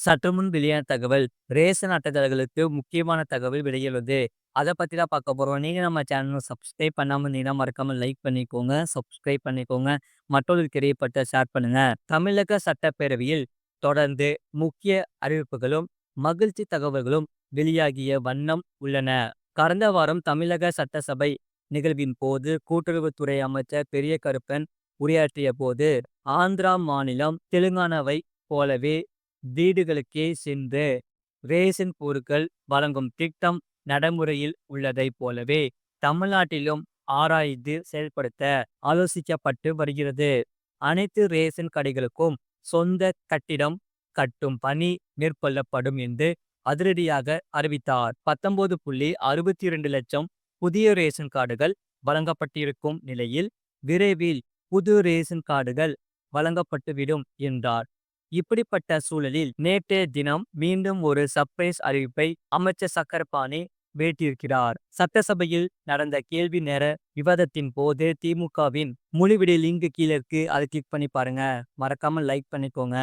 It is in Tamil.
சற்றுமுன் வெளியான தகவல். ரேஷன் அட்டைதாரர்களுக்கு முக்கியமான தகவல் வெளியுள்ளது. அத பத்தி தான் பார்க்க போறோம். நீங்க நம்ம சேனல சப்ஸ்கிரைப் பண்ணாம இருந்தீங்கன்னா, மறக்காம லைக் பண்ணிக்கோங்க. சப்ஸ்கிரைப் பண்ணிக்கோங்க. மற்றவர்களுக்கு தெரியப்பட்ட ஷேர் பண்ணுங்க. தமிழக சட்டப்பேரவையில் தொடர்ந்து முக்கிய அறிவிப்புகளும், மகிழ்ச்சி தகவல்களும் வெளியாகிய வண்ணம் உள்ளன. கடந்த வாரம் தமிழக சட்டசபை நிகழ்வின் போது கூட்டுறவுத்துறை அமைச்சர் பெரிய கருப்பன் உரையாற்றிய போது, ஆந்திரா மாநிலம் தெலுங்கானாவை போலவே வீடுகளுக்கே சென்று ரேஷன் பொருட்கள் வழங்கும் திட்டம் நடைமுறையில் உள்ளதைப் போலவே தமிழ்நாட்டிலும் ஆராய்ந்து செயல்படுத்த ஆலோசிக்கப்பட்டு வருகிறது. அனைத்து ரேஷன் கடைகளுக்கும் சொந்த கட்டிடம் கட்டும் பணி மேற்கொள்ளப்படும் என்று அதிரடியாக அறிவித்தார். 19.62 லட்சம் புதிய ரேஷன் கார்டுகள் வழங்கப்பட்டிருக்கும் நிலையில் விரைவில் புது ரேஷன் கார்டுகள் வழங்கப்பட்டுவிடும் என்றார். இப்படிப்பட்ட சூழலில் நேற்றைய தினம் மீண்டும் ஒரு சர்ப்ரைஸ் அறிவிப்பை அமைச்சர் சக்கரபாணி வெளியிட்டிருக்கிறார். சட்டசபையில் நடந்த கேள்வி நேர விவாதத்தின் போது திமுகவின் முழு வீடியோ லிங்க் கீழே இருக்கு. அதை கிளிக் பண்ணி பாருங்க. மறக்காம லைக் பண்ணிக்கோங்க.